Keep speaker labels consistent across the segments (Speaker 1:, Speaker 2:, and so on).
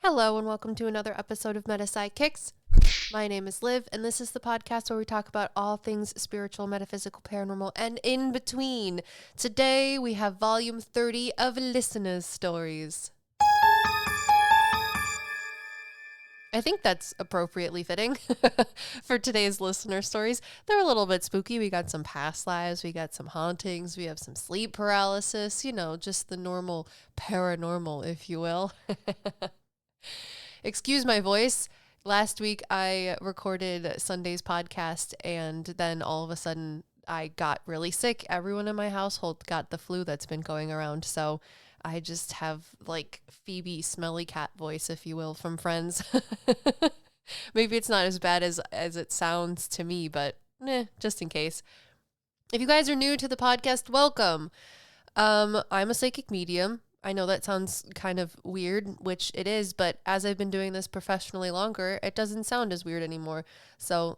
Speaker 1: Hello and welcome to another episode of Meta PsycKicks. My name is Liv, and this is the podcast where we talk about all things spiritual, metaphysical, paranormal, and in between. Today we have volume 30 of Listeners' Stories. I think that's appropriately fitting for today's listener stories. They're a little bit spooky. We got some past lives, we got some hauntings, we have some sleep paralysis, just the normal paranormal, if you will. Excuse my voice. Last week I recorded Sunday's podcast and then all of a sudden I got really sick. Everyone in my household got the flu that's been going around. So I just have like Phoebe smelly cat voice, if you will, from Friends. Maybe it's not as bad as it sounds to me, but just in case. If you guys are new to the podcast, welcome. I'm a psychic medium. I know that sounds kind of weird, which it is, but as I've been doing this professionally longer, it doesn't sound as weird anymore. So,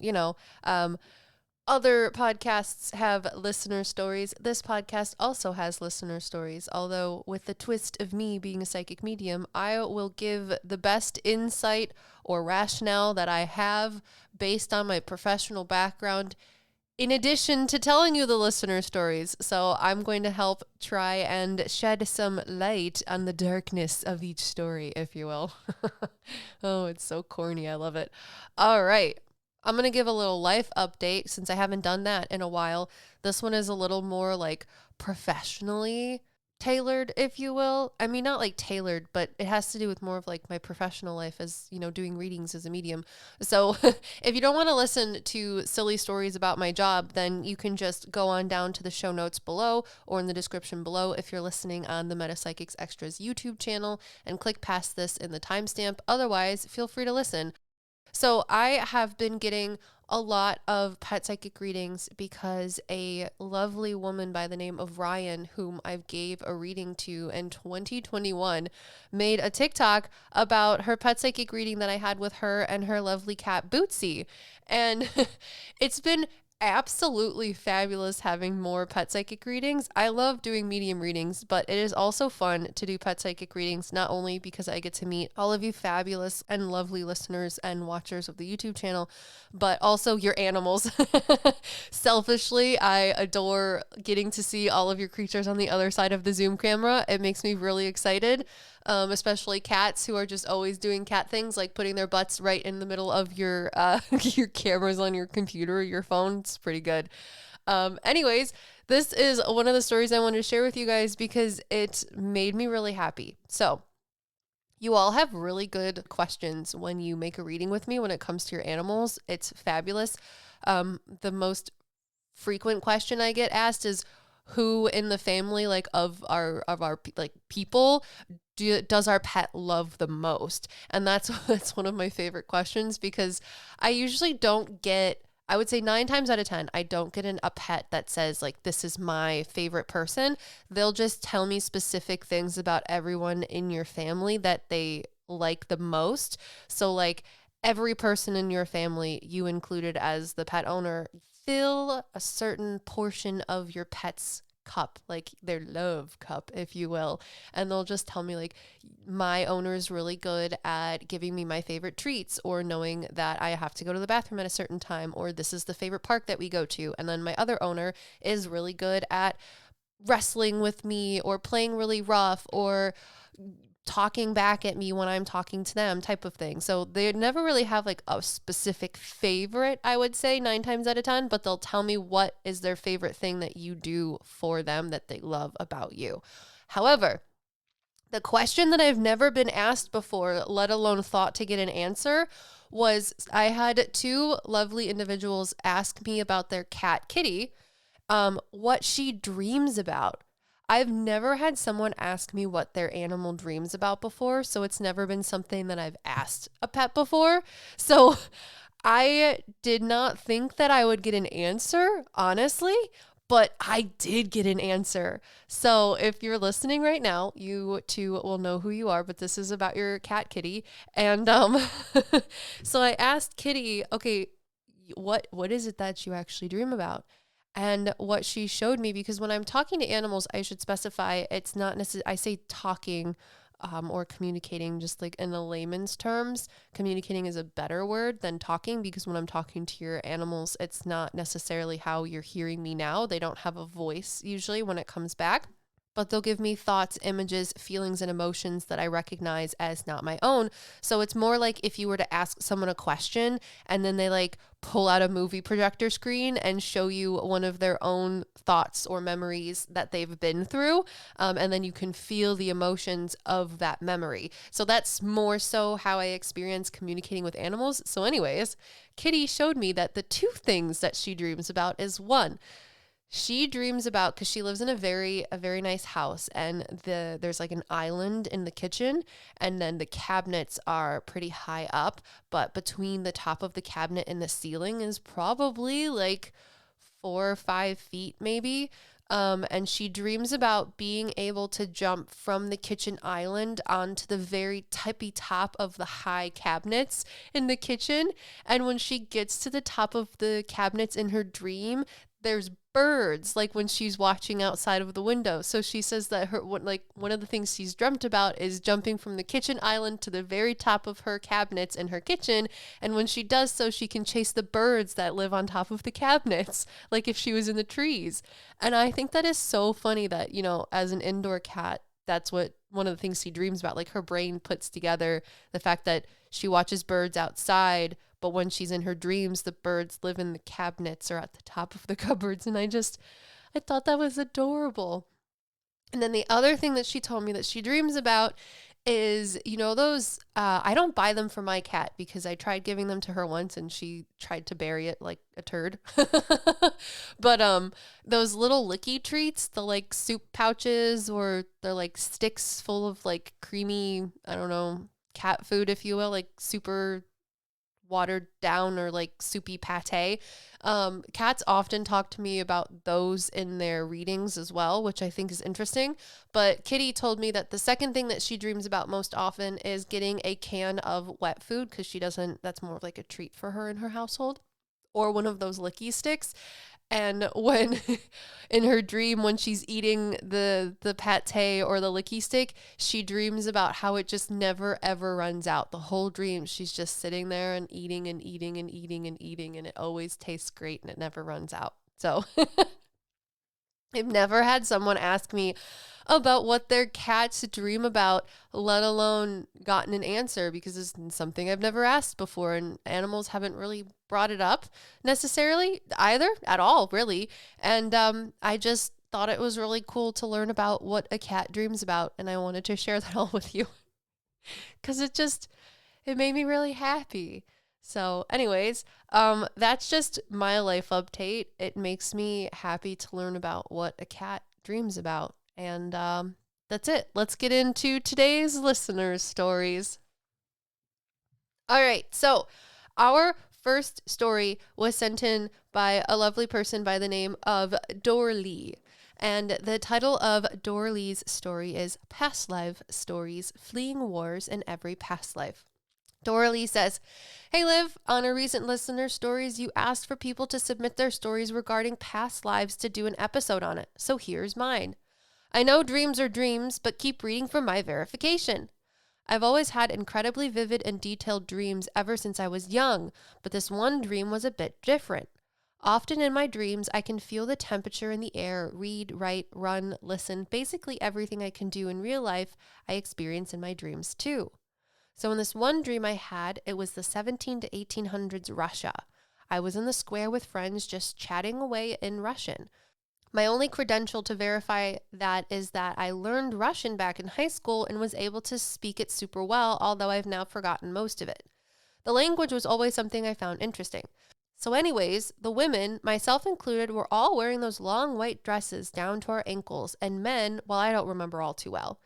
Speaker 1: other podcasts have listener stories. This podcast also has listener stories, although with the twist of me being a psychic medium, I will give the best insight or rationale that I have based on my professional background in addition to telling you the listener stories. So I'm going to help try and shed some light on the darkness of each story, if you will. Oh, it's so corny. I love it. All right. I'm going to give a little life update since I haven't done that in a while. This one is a little more like professionally tailored, if you will. I mean, not like tailored, but it has to do with more of like my professional life as, doing readings as a medium. So if you don't want to listen to silly stories about my job, then you can just go on down to the show notes below or in the description below if you're listening on the Meta PsycKicks Extras YouTube channel and click past this in the timestamp. Otherwise, feel free to listen. So I have been getting a lot of pet psychic readings because a lovely woman by the name of Larran, whom I gave a reading to in 2021, made a TikTok about her pet psychic reading that I had with her and her lovely cat Bootsy. And it's been absolutely fabulous having more pet psychic readings. I love doing medium readings, but it is also fun to do pet psychic readings, not only because I get to meet all of you fabulous and lovely listeners and watchers of the YouTube channel, but also your animals. Selfishly, I adore getting to see all of your creatures on the other side of the Zoom camera. It makes me really excited. Especially cats who are just always doing cat things, like putting their butts right in the middle of your your cameras on your computer or your phone. It's pretty good. Anyways, this is one of the stories I wanted to share with you guys because it made me really happy. So you all have really good questions when you make a reading with me when it comes to your animals. It's fabulous. The most frequent question I get asked is, who in the family, like of our like people, does our pet love the most? And that's one of my favorite questions because I usually don't get, I would say 9 times out of 10, I don't get a pet that says like, this is my favorite person. They'll just tell me specific things about everyone in your family that they like the most. So like every person in your family, you included as the pet owner, fill a certain portion of your pet's cup, like their love cup, if you will. And they'll just tell me like, my owner is really good at giving me my favorite treats, or knowing that I have to go to the bathroom at a certain time, or this is the favorite park that we go to. And then my other owner is really good at wrestling with me, or playing really rough, or talking back at me when I'm talking to them, type of thing. So they never really have like a specific favorite, I would say 9 times out of 10, but they'll tell me what is their favorite thing that you do for them that they love about you. However, the question that I've never been asked before, let alone thought to get an answer, was I had 2 lovely individuals ask me about their cat Kitty, what she dreams about. I've never had someone ask me what their animal dreams about before, so it's never been something that I've asked a pet before. So I did not think that I would get an answer, honestly, but I did get an answer. So if you're listening right now, you too will know who you are, but this is about your cat Kitty. And so I asked Kitty, okay, what is it that you actually dream about? And what she showed me, because when I'm talking to animals, I should specify it's not necessarily, I say talking or communicating just like in a layman's terms. Communicating is a better word than talking, because when I'm talking to your animals, it's not necessarily how you're hearing me now. They don't have a voice usually when it comes back, but they'll give me thoughts, images, feelings, and emotions that I recognize as not my own. So it's more like if you were to ask someone a question and then they like pull out a movie projector screen and show you one of their own thoughts or memories that they've been through. And then you can feel the emotions of that memory. So that's more so how I experience communicating with animals. So anyways, Kitty showed me that the two things that she dreams about is one, she dreams about, because she lives in a very nice house, and there's like an island in the kitchen, and then the cabinets are pretty high up, but between the top of the cabinet and the ceiling is probably like 4 or 5 feet maybe. And she dreams about being able to jump from the kitchen island onto the very tippy top of the high cabinets in the kitchen. And when she gets to the top of the cabinets in her dream, there's birds, like when she's watching outside of the window. So she says that one of the things she's dreamt about is jumping from the kitchen island to the very top of her cabinets in her kitchen. And when she does so, she can chase the birds that live on top of the cabinets, like if she was in the trees. And I think that is so funny that, you know, as an indoor cat, that's what one of the things she dreams about. Like her brain puts together the fact that she watches birds outside, but when she's in her dreams, the birds live in the cabinets or at the top of the cupboards. And I thought that was adorable. And then the other thing that she told me that she dreams about is, you know, those, I don't buy them for my cat because I tried giving them to her once and she tried to bury it like a turd. But those little licky treats, the like soup pouches, or they're like sticks full of like creamy, I don't know, cat food, if you will, like super watered down or like soupy pate. Cats often talk to me about those in their readings as well, which I think is interesting. But Kitty told me that the second thing that she dreams about most often is getting a can of wet food, because that's more of like a treat for her in her household, or one of those licky sticks. And when in her dream, when she's eating the pate or the licky stick, she dreams about how it just never ever runs out. The whole dream, she's just sitting there and eating and eating and eating and eating, and it always tastes great and it never runs out. So I've never had someone ask me about what their cats dream about, let alone gotten an answer, because it's something I've never asked before, and animals haven't really brought it up necessarily either, at all, really. And I just thought it was really cool to learn about what a cat dreams about, and I wanted to share that all with you because it made me really happy. So anyways, that's just my life update. It makes me happy to learn about what a cat dreams about. And that's it. Let's get into today's listeners' stories. All right. So our first story was sent in by a lovely person by the name of Doralee. And the title of Doralee's story is Past Life Stories, Fleeing Wars in Every Past Life. Doralee says, "Hey Liv, on a recent listener stories, you asked for people to submit their stories regarding past lives to do an episode on it. So here's mine. I know dreams are dreams, but keep reading for my verification. I've always had incredibly vivid and detailed dreams ever since I was young, but this one dream was a bit different. Often in my dreams, I can feel the temperature in the air, read, write, run, listen, basically everything I can do in real life, I experience in my dreams too. So in this one dream I had, it was the 17 to 1800s Russia. I was in the square with friends just chatting away in Russian. My only credential to verify that is that I learned Russian back in high school and was able to speak it super well, although I've now forgotten most of it. The language was always something I found interesting. So anyways, the women, myself included, were all wearing those long white dresses down to our ankles, and men, well, I don't remember all too well.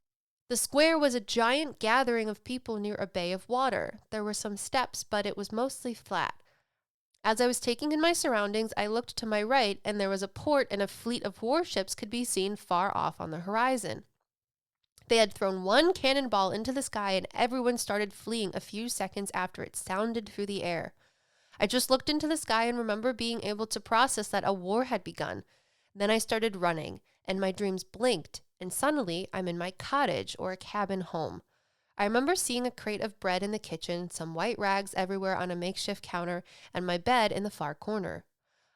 Speaker 1: The square was a giant gathering of people near a bay of water. There were some steps, but it was mostly flat. As I was taking in my surroundings, I looked to my right, and there was a port and a fleet of warships could be seen far off on the horizon. They had thrown one cannonball into the sky, and everyone started fleeing a few seconds after it sounded through the air. I just looked into the sky and remember being able to process that a war had begun. Then I started running, and my dreams blinked, and suddenly I'm in my cottage or a cabin home. I remember seeing a crate of bread in the kitchen, some white rags everywhere on a makeshift counter, and my bed in the far corner.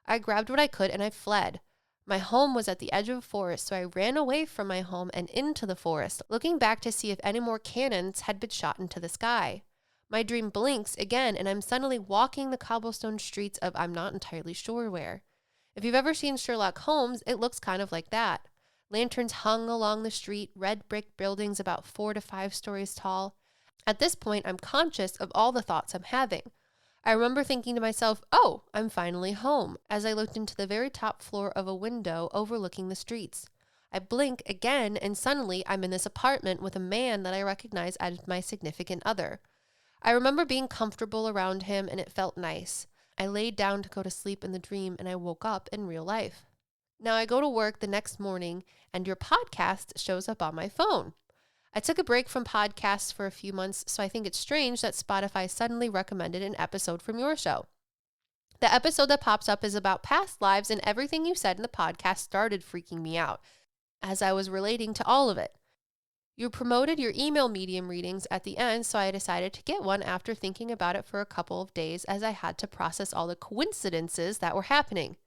Speaker 1: I grabbed what I could and I fled. My home was at the edge of a forest, so I ran away from my home and into the forest, looking back to see if any more cannons had been shot into the sky. My dream blinks again, and I'm suddenly walking the cobblestone streets of I'm not entirely sure where. If you've ever seen Sherlock Holmes, it looks kind of like that. Lanterns hung along the street, red brick buildings about 4 to 5 stories tall. At this point, I'm conscious of all the thoughts I'm having. I remember thinking to myself, oh, I'm finally home, as I looked into the very top floor of a window overlooking the streets. I blink again, and suddenly I'm in this apartment with a man that I recognize as my significant other. I remember being comfortable around him, and it felt nice. I laid down to go to sleep in the dream, and I woke up in real life. Now I go to work the next morning, and your podcast shows up on my phone. I took a break from podcasts for a few months, so I think it's strange that Spotify suddenly recommended an episode from your show. The episode that pops up is about past lives, and everything you said in the podcast started freaking me out, as I was relating to all of it. You promoted your email medium readings at the end, so I decided to get one after thinking about it for a couple of days, as I had to process all the coincidences that were happening.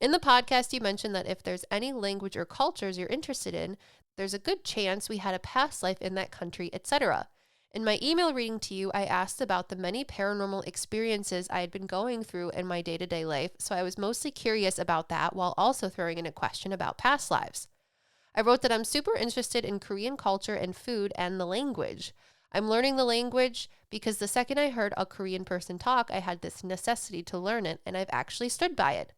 Speaker 1: In the podcast, you mentioned that if there's any language or cultures you're interested in, there's a good chance we had a past life in that country, etc. In my email reading to you, I asked about the many paranormal experiences I had been going through in my day-to-day life, so I was mostly curious about that while also throwing in a question about past lives. I wrote that I'm super interested in Korean culture and food and the language. I'm learning the language because the second I heard a Korean person talk, I had this necessity to learn it, and I've actually stood by it.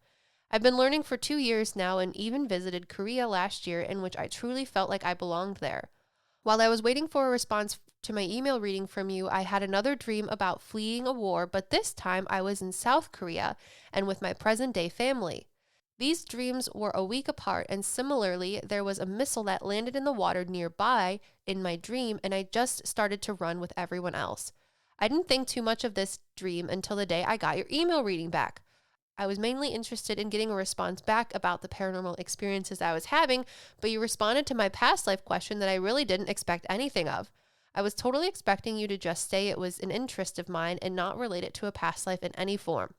Speaker 1: I've been learning for 2 years now and even visited Korea last year, in which I truly felt like I belonged there. While I was waiting for a response to my email reading from you, I had another dream about fleeing a war, but this time I was in South Korea and with my present-day family. These dreams were a week apart, and similarly, there was a missile that landed in the water nearby in my dream, and I just started to run with everyone else. I didn't think too much of this dream until the day I got your email reading back. I was mainly interested in getting a response back about the paranormal experiences I was having, but you responded to my past life question that I really didn't expect anything of. I was totally expecting you to just say it was an interest of mine and not relate it to a past life in any form.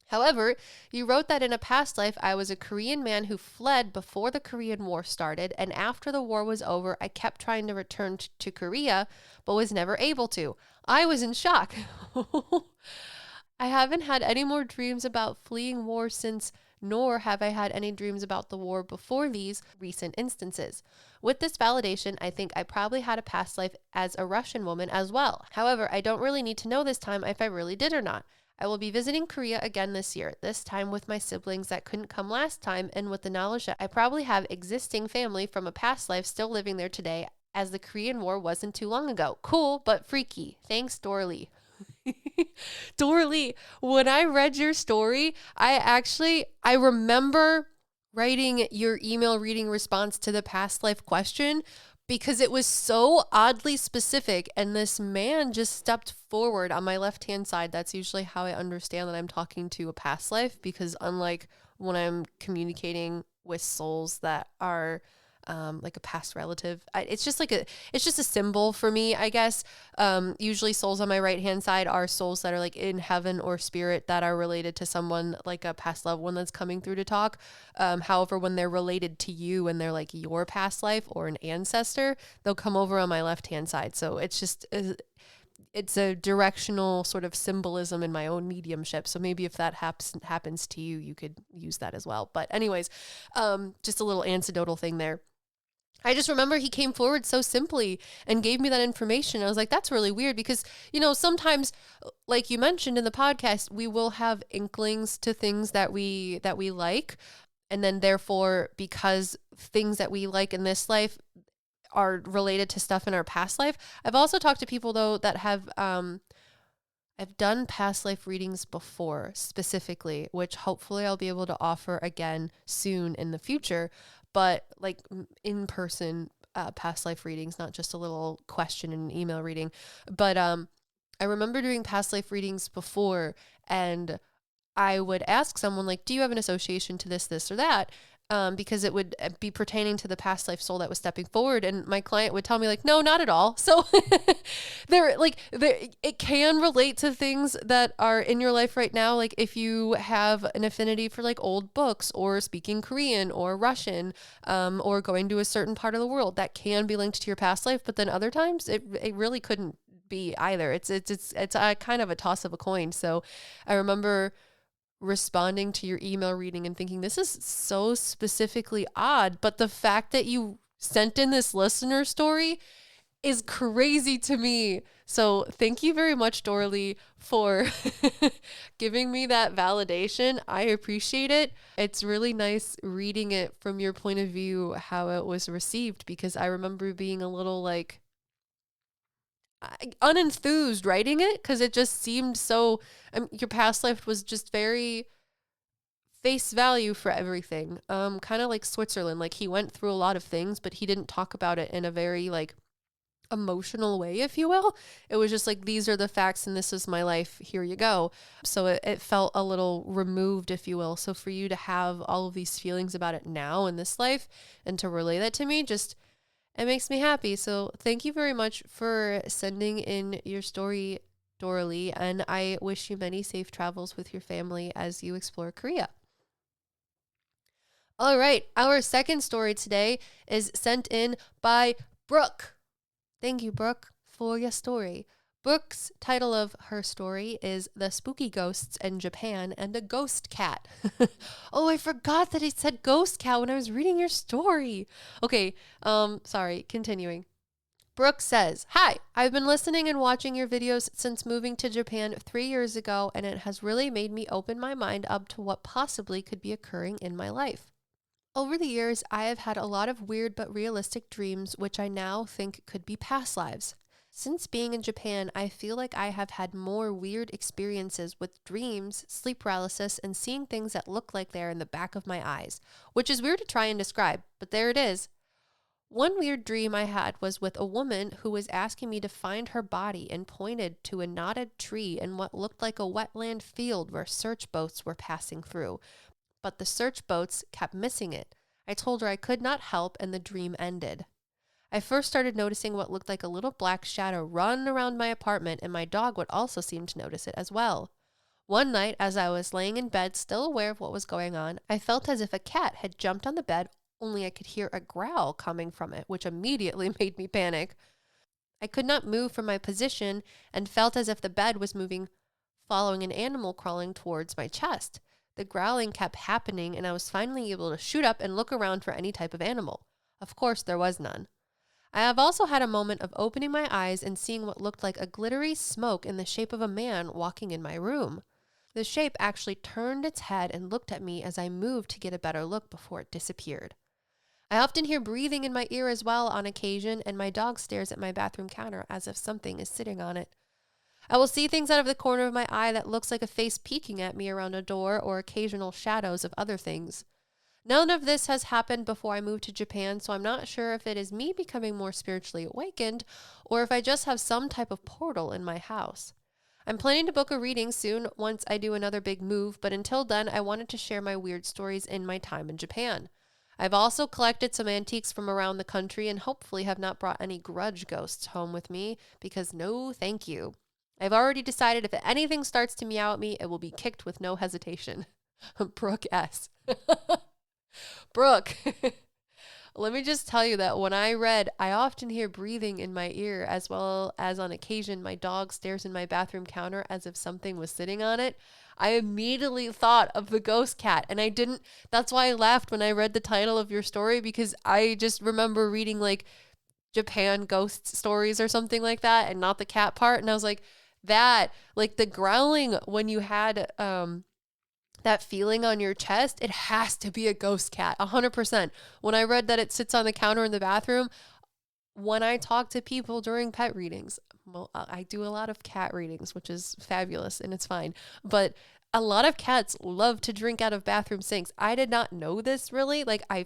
Speaker 1: However, you wrote that in a past life, I was a Korean man who fled before the Korean War started, and after the war was over, I kept trying to return to Korea, but was never able to. I was in shock. I haven't had any more dreams about fleeing war since, nor have I had any dreams about the war before these recent instances. With this validation, I think I probably had a past life as a Russian woman as well. However, I don't really need to know this time if I really did or not. I will be visiting Korea again this year, this time with my siblings that couldn't come last time, and with the knowledge that I probably have existing family from a past life still living there today, as the Korean War wasn't too long ago. Cool, but freaky. Thanks, Doralee. Doralee, when I read your story, I remember writing your email reading response to the past life question because it was so oddly specific, and this man just stepped forward on my left-hand side. That's usually how I understand that I'm talking to a past life, because unlike when I'm communicating with souls that are like a past relative, it's just a symbol for me, I guess. Usually souls on my right hand side are souls that are like in heaven or spirit that are related to someone, like a past loved one that's coming through to talk. However, when they're related to you and they're like your past life or an ancestor, they'll come over on my left hand side. So it's just it's a directional sort of symbolism in my own mediumship. So maybe if that happens to you, you could use that as well. But anyways, just a little anecdotal thing there. I just remember he came forward so simply and gave me that information. I was like, that's really weird because, sometimes, like you mentioned in the podcast, we will have inklings to things that we like. And then therefore, because things that we like in this life are related to stuff in our past life. I've also talked to people though that have, I've done past life readings before specifically, which hopefully I'll be able to offer again soon in the future. But like in-person past life readings, not just a little question in an email reading. But I remember doing past life readings before, and I would ask someone like, do you have an association to this or that? because it would be pertaining to the past life soul that was stepping forward. And my client would tell me like, no, not at all. So it can relate to things that are in your life right now. Like if you have an affinity for like old books or speaking Korean or Russian, or going to a certain part of the world, that can be linked to your past life. But then other times it really couldn't be either. It's a kind of a toss of a coin. So I remember responding to your email reading and thinking, this is so specifically odd, but the fact that you sent in this listener story is crazy to me. So thank you very much, Doralee, for giving me that validation. I appreciate it. It's really nice reading it from your point of view, how it was received, because I remember being a little like unenthused writing it, because it just seemed so, your past life was just very face value for everything. Kind of like Switzerland, like he went through a lot of things, but he didn't talk about it in a very like emotional way, if you will. It was just like, these are the facts and this is my life, here you go. So it felt a little removed, if you will. So for you to have all of these feelings about it now in this life and to relay that to me, just, it makes me happy. So thank you very much for sending in your story, Doralee, and I wish you many safe travels with your family as you explore Korea. All right, our second story today is sent in by Brooke. Thank you, Brooke, for your story. Brooke's title of her story is The Spooky Ghosts in Japan and a Ghost Cat. Oh, I forgot that it said ghost cat when I was reading your story. Okay, sorry, continuing. Brooke says, "Hi, I've been listening and watching your videos since moving to Japan 3 years ago, and it has really made me open my mind up to what possibly could be occurring in my life. Over the years, I have had a lot of weird but realistic dreams, which I now think could be past lives. Since being in Japan, I feel like I have had more weird experiences with dreams, sleep paralysis, and seeing things that look like they're in the back of my eyes, which is weird to try and describe, but there it is. One weird dream I had was with a woman who was asking me to find her body and pointed to a knotted tree in what looked like a wetland field where search boats were passing through, but the search boats kept missing it. I told her I could not help, and the dream ended. I first started noticing what looked like a little black shadow run around my apartment, and my dog would also seem to notice it as well. One night, as I was laying in bed, still aware of what was going on, I felt as if a cat had jumped on the bed, only I could hear a growl coming from it, which immediately made me panic. I could not move from my position and felt as if the bed was moving, following an animal crawling towards my chest. The growling kept happening, and I was finally able to shoot up and look around for any type of animal. Of course, there was none. I have also had a moment of opening my eyes and seeing what looked like a glittery smoke in the shape of a man walking in my room. The shape actually turned its head and looked at me as I moved to get a better look before it disappeared. I often hear breathing in my ear as well on occasion, and my dog stares at my bathroom counter as if something is sitting on it. I will see things out of the corner of my eye that looks like a face peeking at me around a door, or occasional shadows of other things. None of this has happened before I moved to Japan, so I'm not sure if it is me becoming more spiritually awakened or if I just have some type of portal in my house. I'm planning to book a reading soon once I do another big move, but until then, I wanted to share my weird stories in my time in Japan. I've also collected some antiques from around the country and hopefully have not brought any grudge ghosts home with me, because no thank you. I've already decided if anything starts to meow at me, it will be kicked with no hesitation." Brooke S. Brooke, let me just tell you that when I read, I often hear breathing in my ear, as well as on occasion my dog stares in my bathroom counter as if something was sitting on it. I immediately thought of the ghost cat, and that's why I laughed when I read the title of your story, because I just remember reading like Japan ghost stories or something like that, and not the cat part. And I was like, like the growling when you had, that feeling on your chest, it has to be a ghost cat, 100%. When I read that it sits on the counter in the bathroom, when I talk to people during pet readings, well, I do a lot of cat readings, which is fabulous and it's fine, but a lot of cats love to drink out of bathroom sinks. I did not know this really. Like I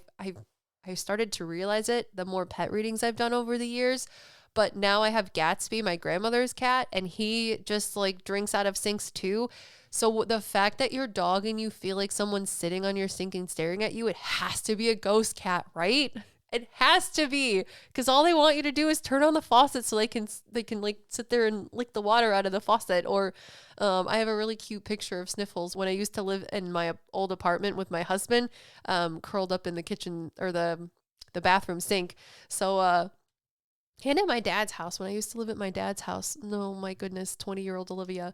Speaker 1: started to realize it the more pet readings I've done over the years. But now I have Gatsby, my grandmother's cat, and he just like drinks out of sinks too. So the fact that your dog and you feel like someone's sitting on your sink and staring at you, it has to be a ghost cat, right? It has to be, because all they want you to do is turn on the faucet so they can like sit there and lick the water out of the faucet. Or I have a really cute picture of Sniffles when I used to live in my old apartment with my husband, curled up in the kitchen or the bathroom sink. So and at my dad's house, when I used to live at my dad's house, no, my goodness, 20-year-old Olivia,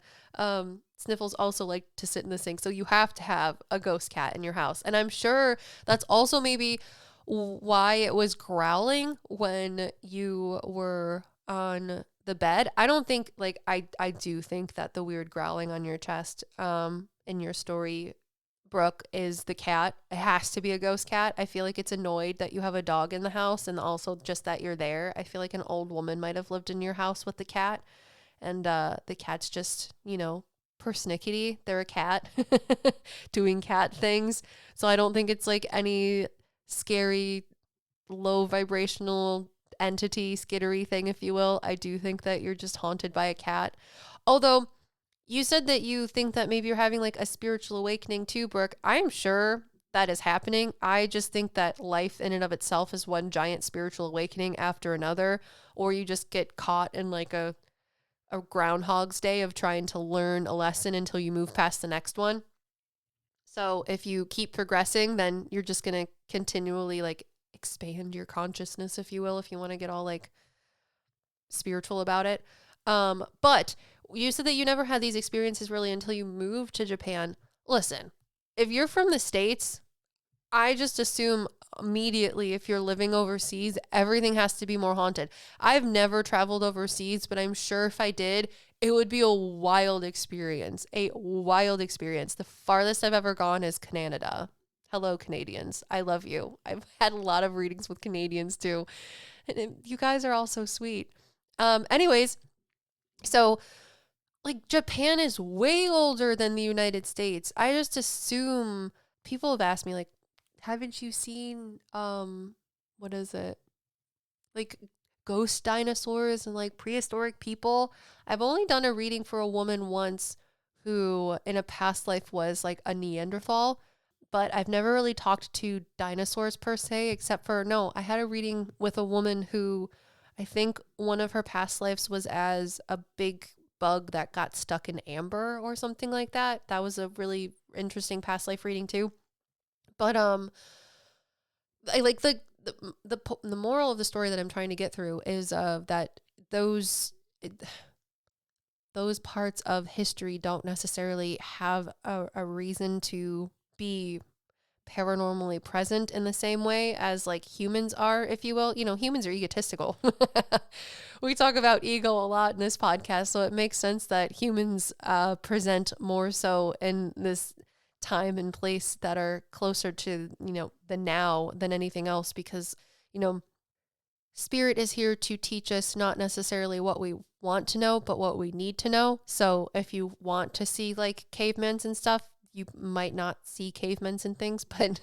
Speaker 1: Sniffles also like to sit in the sink. So you have to have a ghost cat in your house. And I'm sure that's also maybe why it was growling when you were on the bed. I don't think, like, I do think that the weird growling on your chest in your story, Brooke, is the cat. It has to be a ghost cat. I feel like it's annoyed that you have a dog in the house and also just that you're there. I feel like an old woman might have lived in your house with the cat, and the cat's just, persnickety. They're a cat doing cat things. So I don't think it's like any scary, low vibrational entity, skittery thing, if you will. I do think that you're just haunted by a cat. Although you said that you think that maybe you're having like a spiritual awakening too, Brooke. I'm sure that is happening. I just think that life in and of itself is one giant spiritual awakening after another, or you just get caught in like a groundhog's day of trying to learn a lesson until you move past the next one. So if you keep progressing, then you're just going to continually like expand your consciousness, if you will, if you want to get all like spiritual about it. But you said that you never had these experiences really until you moved to Japan. Listen, if you're from the States, I just assume immediately if you're living overseas, everything has to be more haunted. I've never traveled overseas, but I'm sure if I did, it would be a wild experience. A wild experience. The farthest I've ever gone is Canada. Hello, Canadians. I love you. I've had a lot of readings with Canadians too. And you guys are all so sweet. Anyways, so like Japan is way older than the United States. I just assume people have asked me like, haven't you seen what is it? Like ghost dinosaurs and like prehistoric people? I've only done a reading for a woman once who in a past life was like a Neanderthal, but I've never really talked to dinosaurs per se, except for no, I had a reading with a woman who I think one of her past lives was as a big bug that got stuck in amber or something like that. That was a really interesting past life reading too. But I like the moral of the story that I'm trying to get through is that those parts of history don't necessarily have a reason to be paranormally present in the same way as like humans are, if you will. Humans are egotistical. We talk about ego a lot in this podcast, so it makes sense that humans present more so in this time and place that are closer to, the now than anything else, because, spirit is here to teach us not necessarily what we want to know, but what we need to know. So if you want to see like cavemen and stuff, you might not see cavemen and things, but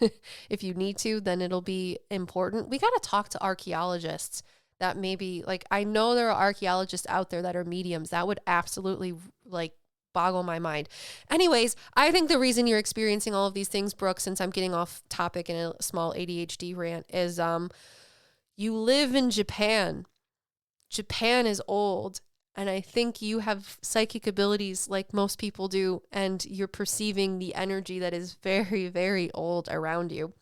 Speaker 1: if you need to, then it'll be important. We got to talk to archaeologists that maybe like, I know there are archaeologists out there that are mediums. That would absolutely like boggle my mind. Anyways, I think the reason you're experiencing all of these things, Brooke, since I'm getting off topic in a small ADHD rant, is you live in Japan. Japan is old. And I think you have psychic abilities like most people do, and you're perceiving the energy that is very, very old around you.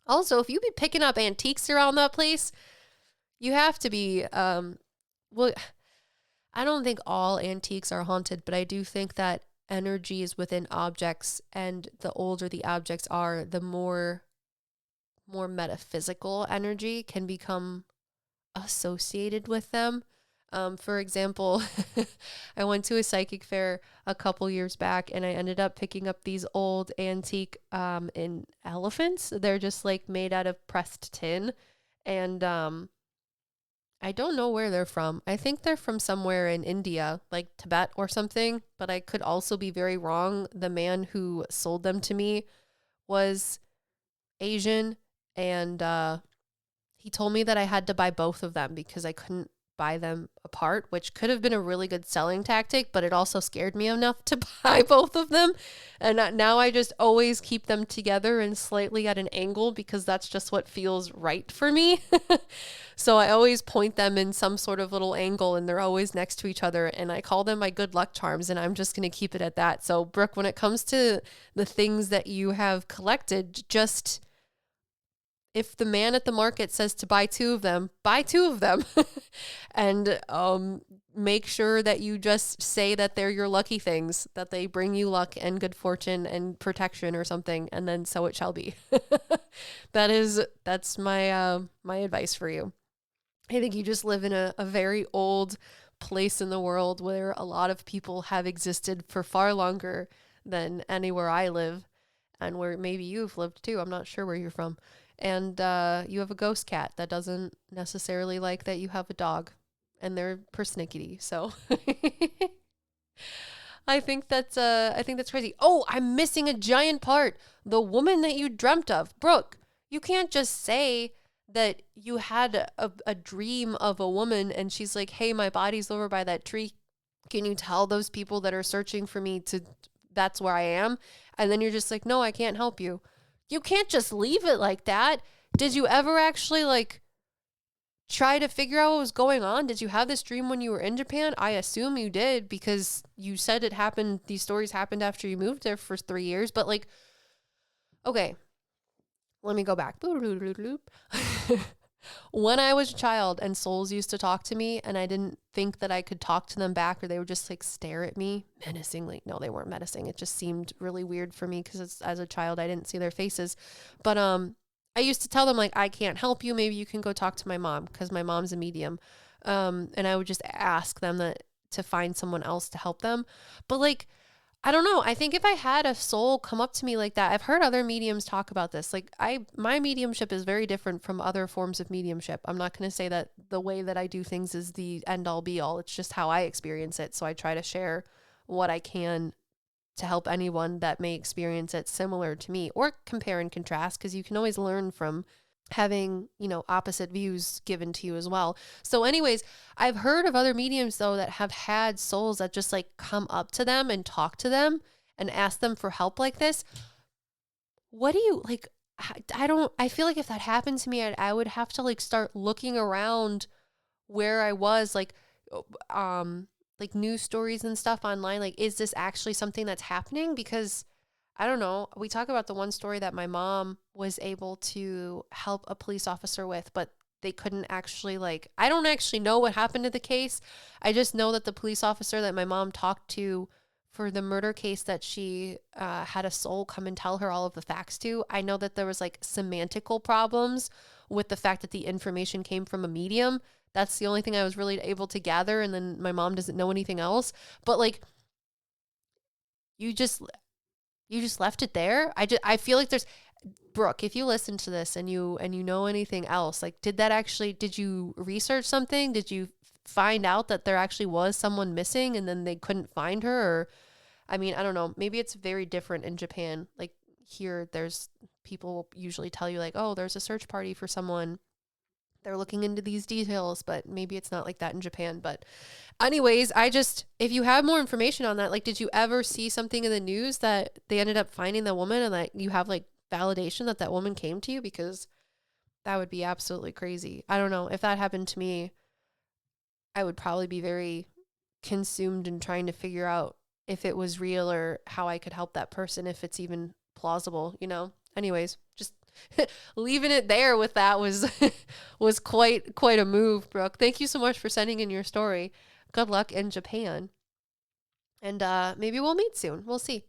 Speaker 1: Also, if you be picking up antiques around that place, you have to be, well, I don't think all antiques are haunted, but I do think that energy is within objects, and the older the objects are, the more metaphysical energy can become associated with them. For example, I went to a psychic fair a couple years back, and I ended up picking up these old antique in elephants. They're just like made out of pressed tin, and I don't know where they're from. I think they're from somewhere in India, like Tibet or something, but I could also be very wrong. The man who sold them to me was Asian, and he told me that I had to buy both of them because I couldn't buy them apart, which could have been a really good selling tactic, but it also scared me enough to buy both of them. And now I just always keep them together and slightly at an angle because that's just what feels right for me. So I always point them in some sort of little angle and they're always next to each other. And I call them my good luck charms, and I'm just going to keep it at that. So Brooke, when it comes to the things that you have collected, just if the man at the market says to buy two of them, buy two of them. And make sure that you just say that they're your lucky things, that they bring you luck and good fortune and protection or something, and then so it shall be. That's my my advice for you. I think you just live in a very old place in the world where a lot of people have existed for far longer than anywhere I live, and where maybe you've lived too. I'm not sure where you're from. And you have a ghost cat that doesn't necessarily like that you have a dog, and they're persnickety. So I think that's crazy. Oh, I'm missing a giant part. The woman that you dreamt of, Brooke. You can't just say that you had a dream of a woman and she's like, "Hey, my body's over by that tree. Can you tell those people that are searching for me that's where I am?" And then you're just like, "No, I can't help you." You can't just leave it like that. Did you ever actually try to figure out what was going on? Did you have this dream when you were in Japan? I assume you did because you said it happened. These stories happened after you moved there for 3 years. But okay, let me go back. When I was a child and souls used to talk to me and I didn't think that I could talk to them back, or they would just stare at me menacingly. No, they weren't menacing. It just seemed really weird for me because as a child, I didn't see their faces. But I used to tell them I can't help you. Maybe you can go talk to my mom because my mom's a medium. And I would just ask them to find someone else to help them. But I don't know. I think if I had a soul come up to me like that, I've heard other mediums talk about this. My mediumship is very different from other forms of mediumship. I'm not going to say that the way that I do things is the end all be all. It's just how I experience it. So I try to share what I can to help anyone that may experience it similar to me, or compare and contrast, because you can always learn from having, opposite views given to you as well. So anyways, I've heard of other mediums though that have had souls that just come up to them and talk to them and ask them for help like this. What do you I feel like if that happened to me, I would have to start looking around where I was, news stories and stuff online. Is this actually something that's happening? Because I don't know. We talk about the one story that my mom was able to help a police officer with, but they couldn't actually I don't actually know what happened to the case. I just know that the police officer that my mom talked to for the murder case that she had a soul come and tell her all of the facts to. I know that there was semantical problems with the fact that the information came from a medium. That's the only thing I was really able to gather. And then my mom doesn't know anything else, but you just left it there. I feel like there's, Brooke, if you listen to this and you know anything else, did you research something? Did you find out that there actually was someone missing and then they couldn't find her? Or, I don't know, maybe it's very different in Japan. Here, there's people usually tell you oh, there's a search party for someone. They're looking into these details, but maybe it's not like that in Japan. But anyways, if you have more information on that, did you ever see something in the news that they ended up finding the woman and you have validation that woman came to you? Because that would be absolutely crazy. I don't know. If that happened to me, I would probably be very consumed in trying to figure out if it was real or how I could help that person, if it's even plausible, Anyways, just leaving it there with that was was quite a move, Brooke. Thank you so much for sending in your story. Good luck in Japan. And maybe we'll meet soon. We'll see.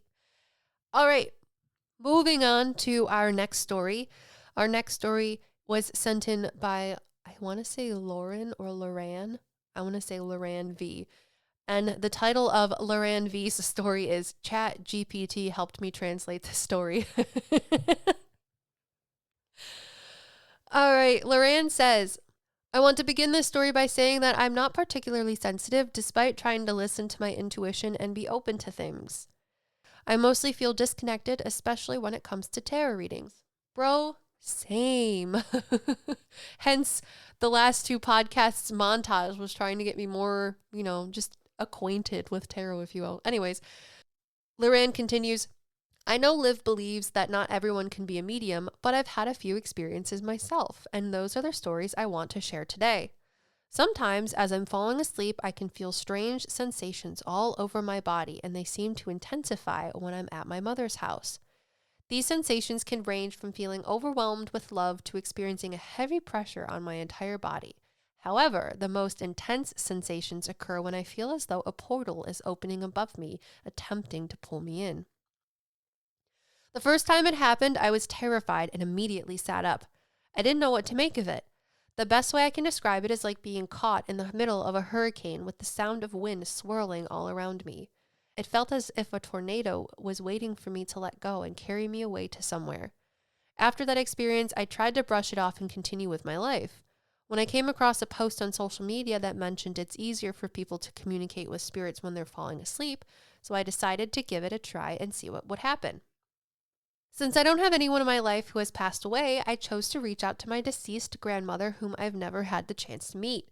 Speaker 1: All right. Moving on to our next story. Our next story was sent in by, I want to say Lorran or Larran. I want to say Larran V. And the title of Larran V's story is Chat GPT helped me translate this story. All right, Lorran says, I want to begin this story by saying that I'm not particularly sensitive despite trying to listen to my intuition and be open to things. I mostly feel disconnected, especially when it comes to tarot readings. Bro, Same. Hence, the last two podcasts montage was trying to get me more, just acquainted with tarot, if you will. Anyways, Lorran continues, I know Liv believes that not everyone can be a medium, but I've had a few experiences myself, and those are the stories I want to share today. Sometimes, as I'm falling asleep, I can feel strange sensations all over my body, and they seem to intensify when I'm at my mother's house. These sensations can range from feeling overwhelmed with love to experiencing a heavy pressure on my entire body. However, the most intense sensations occur when I feel as though a portal is opening above me, attempting to pull me in. The first time it happened, I was terrified and immediately sat up. I didn't know what to make of it. The best way I can describe it is like being caught in the middle of a hurricane with the sound of wind swirling all around me. It felt as if a tornado was waiting for me to let go and carry me away to somewhere. After that experience, I tried to brush it off and continue with my life. When I came across a post on social media that mentioned it's easier for people to communicate with spirits when they're falling asleep, so I decided to give it a try and see what would happen. Since I don't have anyone in my life who has passed away, I chose to reach out to my deceased grandmother, whom I've never had the chance to meet.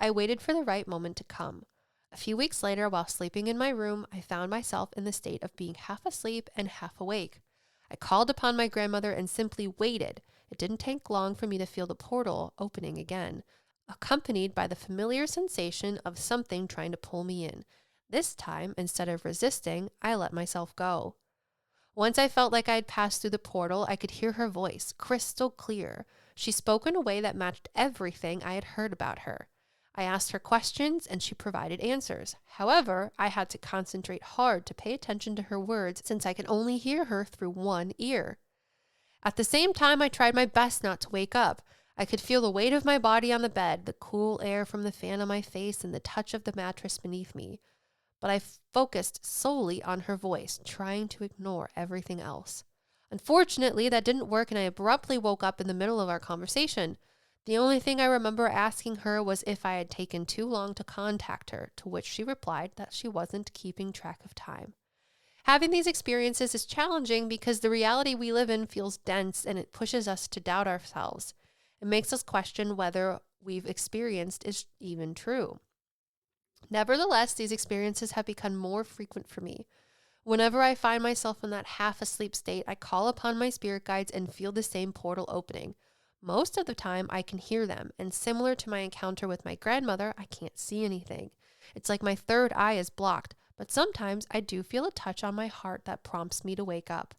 Speaker 1: I waited for the right moment to come. A few weeks later, while sleeping in my room, I found myself in the state of being half asleep and half awake. I called upon my grandmother and simply waited. It didn't take long for me to feel the portal opening again, accompanied by the familiar sensation of something trying to pull me in. This time, instead of resisting, I let myself go. Once I felt like I had passed through the portal, I could hear her voice, crystal clear. She spoke in a way that matched everything I had heard about her. I asked her questions, and she provided answers. However, I had to concentrate hard to pay attention to her words since I could only hear her through one ear. At the same time, I tried my best not to wake up. I could feel the weight of my body on the bed, the cool air from the fan on my face, and the touch of the mattress beneath me. But I focused solely on her voice, trying to ignore everything else. Unfortunately, that didn't work, and I abruptly woke up in the middle of our conversation. The only thing I remember asking her was if I had taken too long to contact her, to which she replied that she wasn't keeping track of time. Having these experiences is challenging because the reality we live in feels dense and it pushes us to doubt ourselves. It makes us question whether we've experienced is even true. Nevertheless, these experiences have become more frequent for me. Whenever I find myself in that half-asleep state, I call upon my spirit guides and feel the same portal opening. Most of the time, I can hear them, and similar to my encounter with my grandmother, I can't see anything. It's like my third eye is blocked, but sometimes I do feel a touch on my heart that prompts me to wake up.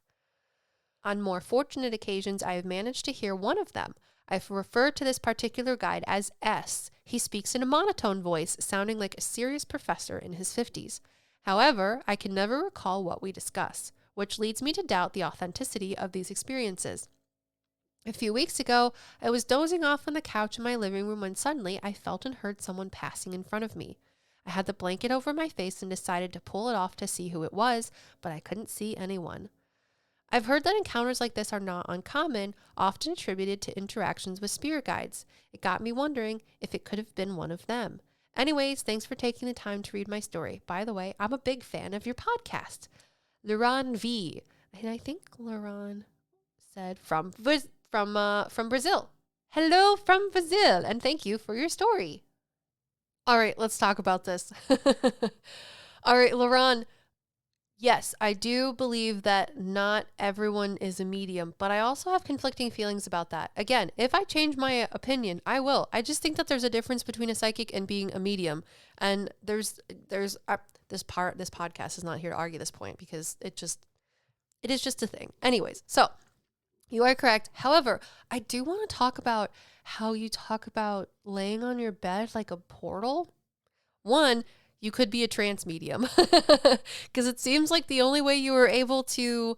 Speaker 1: On more fortunate occasions, I have managed to hear one of them. I've referred to this particular guide as S. He speaks in a monotone voice, sounding like a serious professor in his 50s. However, I can never recall what we discuss, which leads me to doubt the authenticity of these experiences. A few weeks ago, I was dozing off on the couch in my living room when suddenly I felt and heard someone passing in front of me. I had the blanket over my face and decided to pull it off to see who it was, but I couldn't see anyone. I've heard that encounters like this are not uncommon, often attributed to interactions with spirit guides. It got me wondering if it could have been one of them. Anyways, thanks for taking the time to read my story. By the way, I'm a big fan of your podcast. Larran V. And I think Larran said from Brazil. Hello from Brazil, and thank you for your story. All right, let's talk about this. All right, Lorran. Yes, I do believe that not everyone is a medium, but I also have conflicting feelings about that. Again, if I change my opinion, I will. I just think that there's a difference between a psychic and being a medium. And there's this podcast is not here to argue this point because it is just a thing. Anyways, so you are correct. However, I do want to talk about how you talk about laying on your bed like a portal. One, you could be a trance medium because it seems like the only way you were able to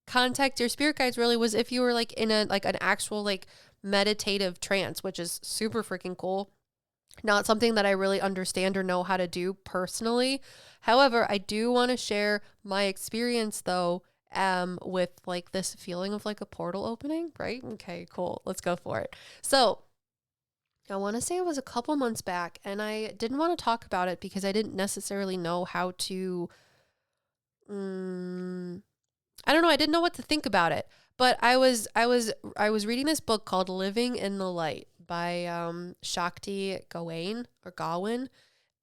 Speaker 1: contact your spirit guides really was if you were like in an actual like meditative trance, which is super freaking cool. Not something that I really understand or know how to do personally. However, I do want to share my experience though, with like this feeling of like a portal opening, right? Okay, cool. Let's go for it. So I want to say it was a couple months back, and I didn't want to talk about it because I didn't necessarily know how to, I don't know, I didn't know what to think about it. But I was reading this book called Living in the Light by Shakti Gawain.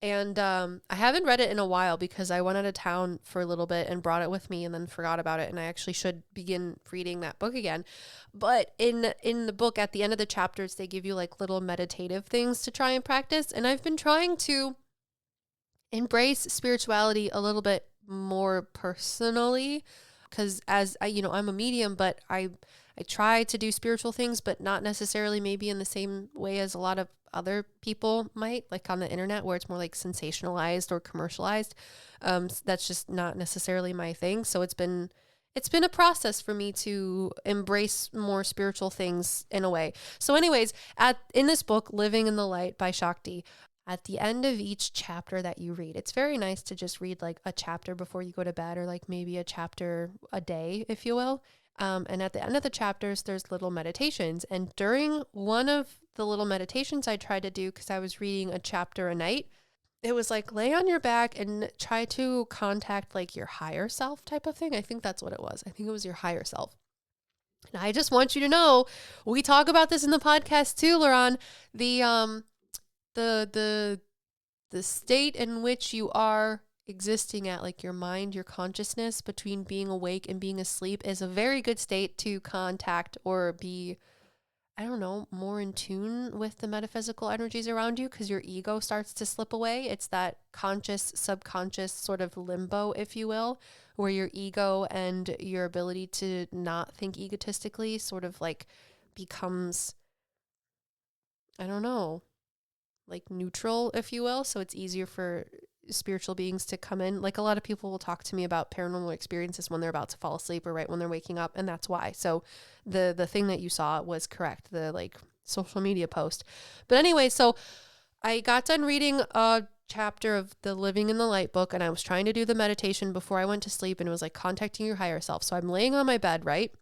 Speaker 1: And I haven't read it in a while because I went out of town for a little bit and brought it with me and then forgot about it. And I actually should begin reading that book again. But in the book, at the end of the chapters, they give you like little meditative things to try and practice. And I've been trying to embrace spirituality a little bit more personally because I'm a medium, but I try to do spiritual things, but not necessarily maybe in the same way as a lot of other people might, like on the internet where it's more like sensationalized or commercialized. That's just not necessarily my thing. So it's been a process for me to embrace more spiritual things in a way. So anyways, in this book, Living in the Light by Shakti, at the end of each chapter that you read, it's very nice to just read like a chapter before you go to bed, or like maybe a chapter a day, if you will. And at the end of the chapters, there's little meditations. And during one of the little meditations I tried to do, because I was reading a chapter a night, it was like lay on your back and try to contact like your higher self type of thing. I think that's what it was. I think it was your higher self. And I just want you to know, we talk about this in the podcast too, Lorran, the state in which you are existing at, like your mind, your consciousness between being awake and being asleep, is a very good state to contact or be, I don't know, more in tune with the metaphysical energies around you, because your ego starts to slip away. It's that conscious, subconscious sort of limbo, if you will, where your ego and your ability to not think egotistically sort of like becomes, I don't know, like neutral, if you will. So it's easier for spiritual beings to come in. Like a lot of people will talk to me about paranormal experiences when they're about to fall asleep or right when they're waking up, and that's why. So the thing that you saw was correct, the like social media post. But anyway, so I got done reading a chapter of the Living in the Light book, and I was trying to do the meditation before I went to sleep, and it was like contacting your higher self. So I'm laying on my bed, right?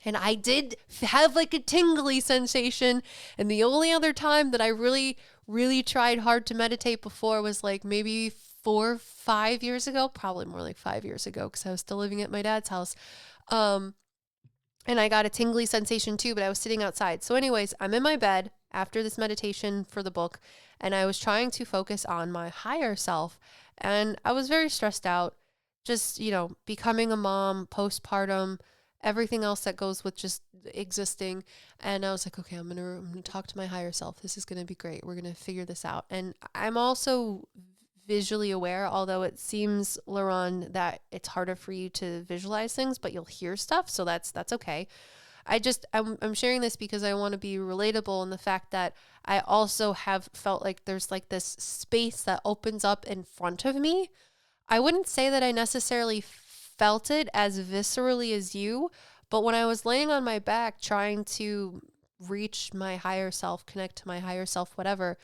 Speaker 1: And I did have like a tingly sensation. And the only other time that I really, really tried hard to meditate before was like maybe 4 or 5 years ago, probably more like 5 years ago, because I was still living at my dad's house. And I got a tingly sensation too, but I was sitting outside. So anyways, I'm in my bed after this meditation for the book, and I was trying to focus on my higher self. And I was very stressed out, just, becoming a mom, postpartum, everything else that goes with just existing. And I was like, okay, I'm gonna talk to my higher self. This is gonna be great. We're gonna figure this out. And I'm also visually aware, although it seems, Larran, that it's harder for you to visualize things, but you'll hear stuff. So that's okay. I'm sharing this because I want to be relatable in the fact that I also have felt like there's like this space that opens up in front of me. I wouldn't say that I necessarily felt it as viscerally as you, but when I was laying on my back trying to reach my higher self, connect to my higher self, whatever,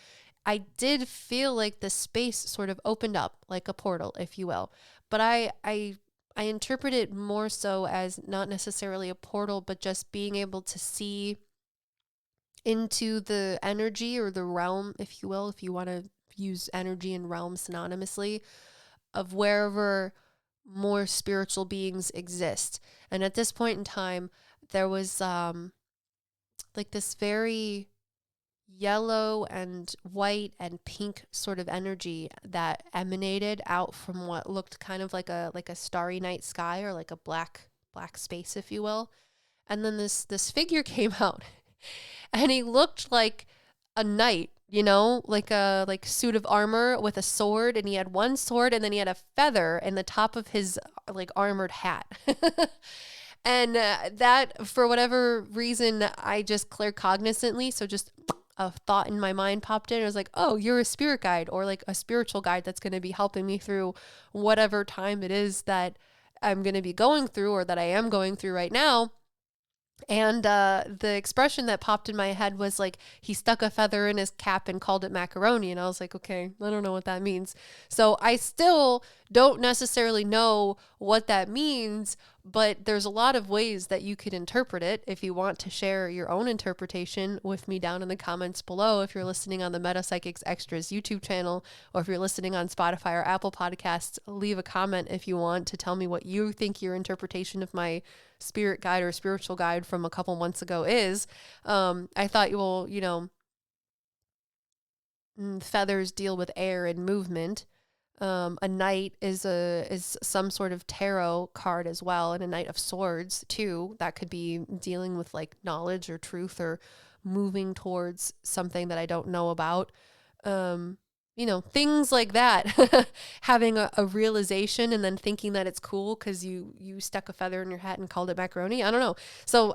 Speaker 1: I did feel like the space sort of opened up like a portal, if you will. But I interpret it more so as not necessarily a portal, but just being able to see into the energy or the realm, if you will, if you want to use energy and realm synonymously, of wherever more spiritual beings exist. And at this point in time, there was like this very yellow and white and pink sort of energy that emanated out from what looked kind of like a starry night sky, or like a black space, if you will. And then this figure came out, and he looked like a knight, like a suit of armor with a sword, and he had one sword, and then he had a feather in the top of his like armored hat. And that, for whatever reason, I just claircognizantly, so just a thought in my mind popped in. I was like, oh, you're a spirit guide, or like a spiritual guide that's going to be helping me through whatever time it is that I'm going to be going through, or that I am going through right now. And the expression that popped in my head was like, he stuck a feather in his cap and called it macaroni. And I was like, okay, I don't know what that means. So I still don't necessarily know what that means, But there's a lot of ways that you could interpret it. If you want to share your own interpretation with me down in the comments below, if you're listening on the Meta PsycKicks Extras YouTube channel, or if you're listening on Spotify or Apple Podcasts, leave a comment if you want to tell me what you think your interpretation of my spirit guide or spiritual guide from a couple months ago is. I thought, well, feathers deal with air and movement. A knight is some sort of tarot card as well, and a knight of swords too. That could be dealing with like knowledge or truth or moving towards something that I don't know about. Things like that. Having a realization and then thinking that it's cool because you stuck a feather in your hat and called it macaroni. I don't know. So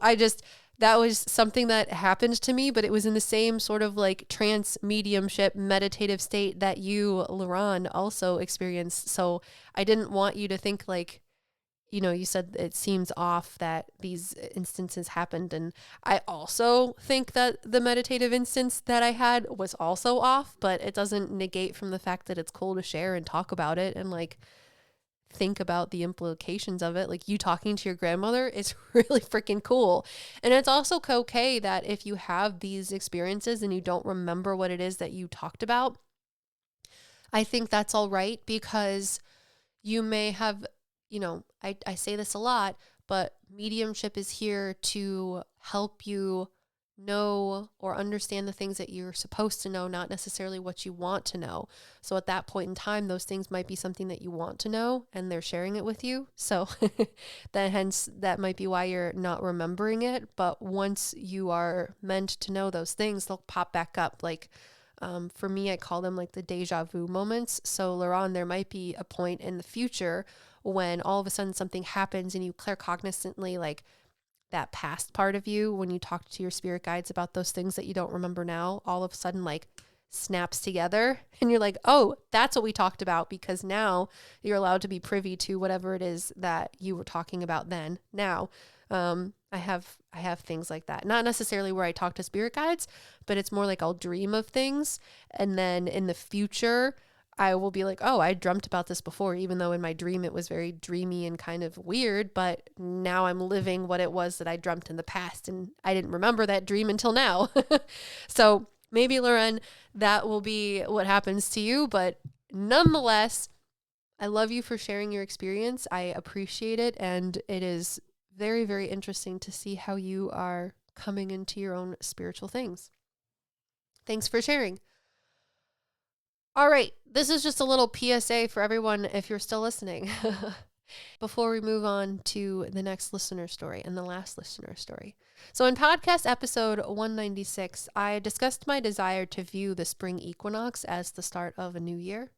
Speaker 1: that was something that happened to me, but it was in the same sort of like trance mediumship meditative state that you, Lorran, also experienced. So I didn't want you to think like, you said it seems off that these instances happened. And I also think that the meditative instance that I had was also off, but it doesn't negate from the fact that it's cool to share and talk about it and like think about the implications of it. Like you talking to your grandmother is really freaking cool. And it's also okay that if you have these experiences and you don't remember what it is that you talked about, I think that's all right, because you may have, I say this a lot, but mediumship is here to help you know or understand the things that you're supposed to know, not necessarily what you want to know. So at that point in time, those things might be something that you want to know and they're sharing it with you. So that might be why you're not remembering it. But once you are meant to know those things, they'll pop back up. Like for me, I call them like the deja vu moments. So Larran, there might be a point in the future when all of a sudden something happens and you claircognizantly like that past part of you, when you talk to your spirit guides about those things that you don't remember now, all of a sudden like snaps together and you're like, oh, that's what we talked about, because now you're allowed to be privy to whatever it is that you were talking about then. Now, I have things like that, not necessarily where I talk to spirit guides, but it's more like I'll dream of things. And then in the future, I will be like, oh, I dreamt about this before, even though in my dream it was very dreamy and kind of weird, but now I'm living what it was that I dreamt in the past, and I didn't remember that dream until now. So maybe, Lorran, that will be what happens to you, but nonetheless, I love you for sharing your experience. I appreciate it, and it is very, very interesting to see how you are coming into your own spiritual things. Thanks for sharing. All right, this is just a little PSA for everyone if you're still listening. Before we move on to the next listener story and the last listener story. So in podcast episode 196, I discussed my desire to view the spring equinox as the start of a new year.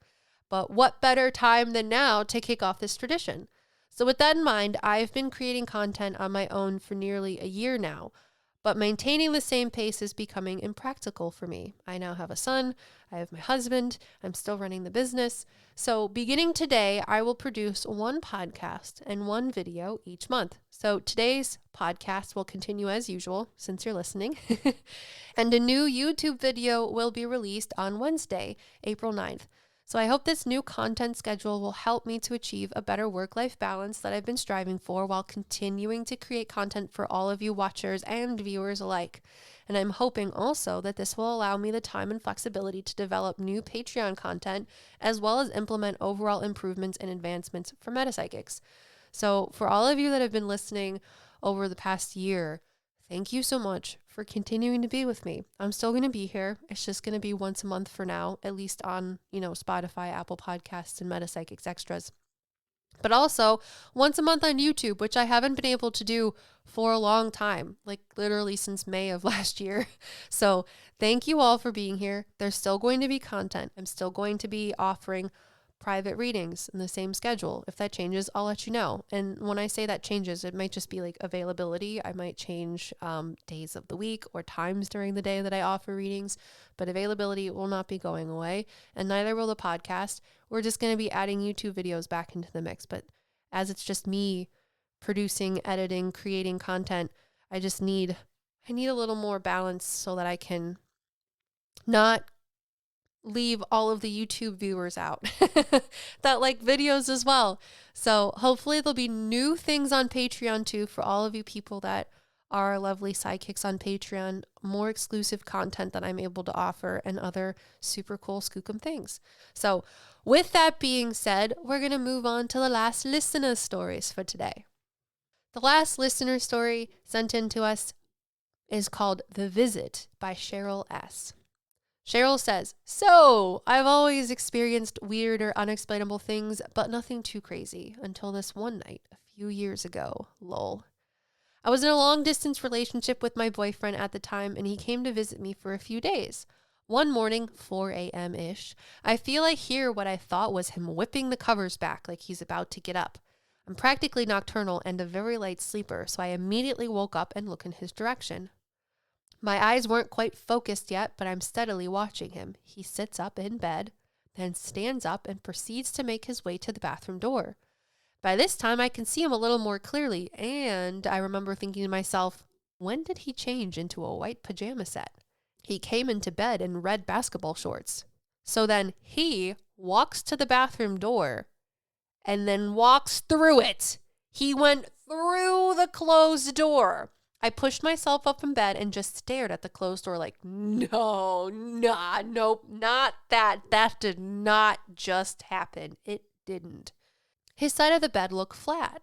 Speaker 1: But what better time than now to kick off this tradition? So with that in mind, I've been creating content on my own for nearly a year now. But maintaining the same pace is becoming impractical for me. I now have a son, I have my husband, I'm still running the business. So beginning today, I will produce one podcast and one video each month. So today's podcast will continue as usual, since you're listening. And a new YouTube video will be released on Wednesday, April 9th. So I hope this new content schedule will help me to achieve a better work-life balance that I've been striving for, while continuing to create content for all of you watchers and viewers alike. And I'm hoping also that this will allow me the time and flexibility to develop new Patreon content, as well as implement overall improvements and advancements for Meta PsycKicks. So for all of you that have been listening over the past year, thank you so much for continuing to be with me. I'm still going to be here. It's just going to be once a month for now, at least on, Spotify, Apple Podcasts, and Meta PsycKicks Extras. But also once a month on YouTube, which I haven't been able to do for a long time, like literally since May of last year. So thank you all for being here. There's still going to be content. I'm still going to be offering private readings in the same schedule. If that changes, I'll let you know. And when I say that changes, it might just be like availability. I might change days of the week or times during the day that I offer readings, but availability will not be going away, and neither will the podcast. We're just going to be adding YouTube videos back into the mix. But as it's just me producing, editing, creating content, I need a little more balance so that I can not leave all of the YouTube viewers out that like videos as well. So hopefully there'll be new things on Patreon too for all of you people that are lovely sidekicks on Patreon, more exclusive content that I'm able to offer and other super cool skookum things. So with that being said, we're going to move on to the last listener stories for today. The last listener story sent in to us is called The Visit by Cheryl S. Cheryl says, so I've always experienced weird or unexplainable things, but nothing too crazy until this one night a few years ago. Lol. I was in a long distance relationship with my boyfriend at the time, and he came to visit me for a few days. One morning, 4 a.m.-ish, I feel I hear what I thought was him whipping the covers back like he's about to get up. I'm practically nocturnal and a very light sleeper, so I immediately woke up and look in his direction. My eyes weren't quite focused yet, but I'm steadily watching him. He sits up in bed, then stands up and proceeds to make his way to the bathroom door. By this time, I can see him a little more clearly, and I remember thinking to myself, when did he change into a white pajama set? He came into bed in red basketball shorts. So then he walks to the bathroom door and then walks through it. He went through the closed door. I pushed myself up in bed and just stared at the closed door like, nope, not that. That did not just happen. It didn't. His side of the bed looked flat.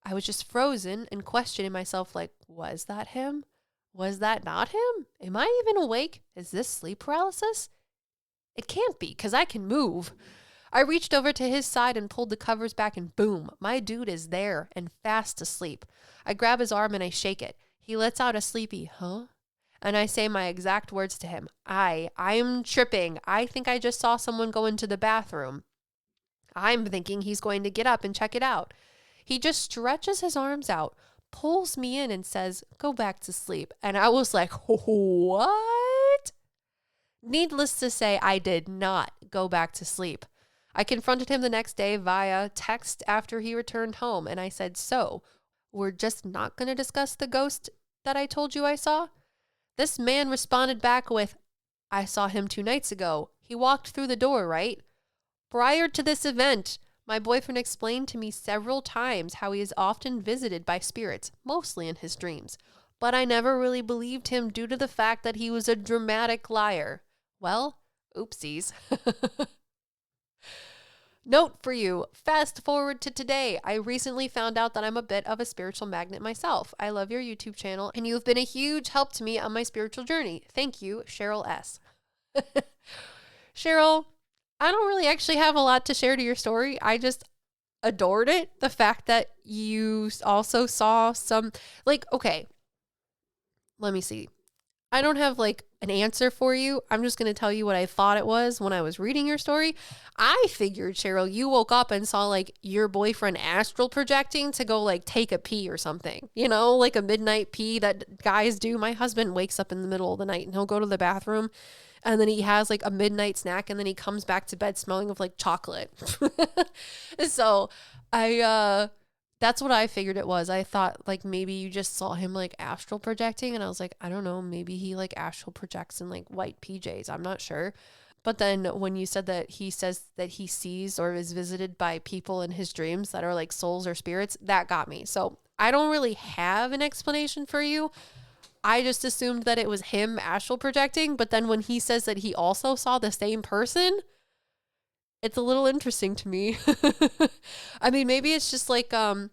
Speaker 1: I was just frozen and questioning myself like, was that him? Was that not him? Am I even awake? Is this sleep paralysis? It can't be, because I can move. I reached over to his side and pulled the covers back and boom, my dude is there and fast asleep. I grab his arm and I shake it. He lets out a sleepy, huh? And I say my exact words to him. I'm tripping. I think I just saw someone go into the bathroom. I'm thinking he's going to get up and check it out. He just stretches his arms out, pulls me in and says, go back to sleep. And I was like, what? Needless to say, I did not go back to sleep. I confronted him the next day via text after he returned home. And I said, so we're just not going to discuss the ghost that I told you I saw? This man responded back with, I saw him 2 nights ago. He walked through the door, right? Prior to this event, my boyfriend explained to me several times how he is often visited by spirits, mostly in his dreams. But I never really believed him due to the fact that he was a dramatic liar. Well, oopsies. Note for you, fast forward to today. I recently found out that I'm a bit of a spiritual magnet myself. I love your YouTube channel, and you've been a huge help to me on my spiritual journey. Thank you, Cheryl S. Cheryl, I don't really actually have a lot to share to your story. I just adored it. The fact that you also saw some, like, okay, let me see. I don't have like an answer for you. I'm just going to tell you what I thought it was when I was reading your story. I figured, Cheryl, you woke up and saw like your boyfriend astral projecting to go like take a pee or something, you know, like a midnight pee that guys do. My husband wakes up in the middle of the night and he'll go to the bathroom and then he has like a midnight snack and then he comes back to bed smelling of like chocolate. So that's what I figured it was. I thought like maybe you just saw him like astral projecting and I was like, I don't know, maybe he like astral projects in like white PJs. I'm not sure. But then when you said that he says that he sees or is visited by people in his dreams that are like souls or spirits, that got me. So I don't really have an explanation for you. I just assumed that it was him astral projecting. But then when he says that he also saw the same person, it's a little interesting to me. I mean, maybe it's just like, I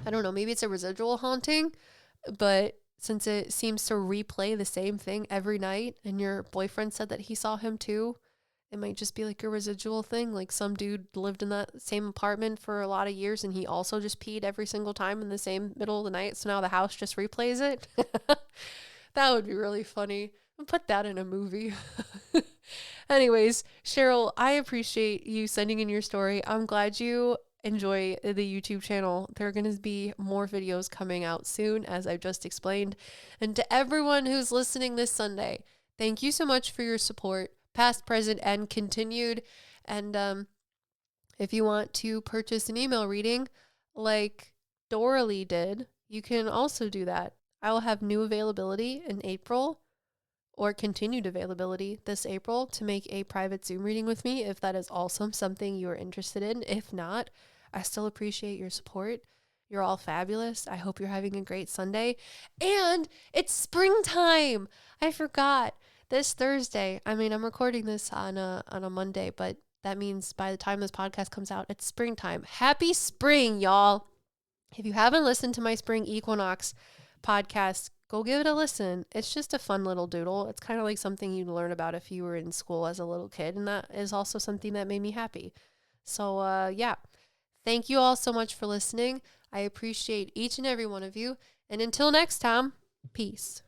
Speaker 1: don't know, maybe it's a residual haunting, but since it seems to replay the same thing every night and your boyfriend said that he saw him too, it might just be like a residual thing. Like some dude lived in that same apartment for a lot of years and he also just peed every single time in the same middle of the night. So now the house just replays it. That would be really funny. Put that in a movie. Anyways, Cheryl, I appreciate you sending in your story. I'm glad you enjoy the YouTube channel. There are going to be more videos coming out soon, as I just explained. And to everyone who's listening this Sunday, thank you so much for your support, past, present, and continued. And if you want to purchase an email reading like Doralee did, you can also do that. I will have new availability in April or continued availability this April to make a private Zoom reading with me if that is also something you are interested in. If not, I still appreciate your support. You're all fabulous. I hope you're having a great Sunday. And it's springtime. I forgot. This Thursday, I mean, I'm recording this on a Monday, but that means by the time this podcast comes out, it's springtime. Happy spring, y'all. If you haven't listened to my spring equinox podcast, go give it a listen. It's just a fun little doodle. It's kind of like something you'd learn about if you were in school as a little kid, and that is also something that made me happy. So, yeah. Thank you all so much for listening. I appreciate each and every one of you. And until next time, peace.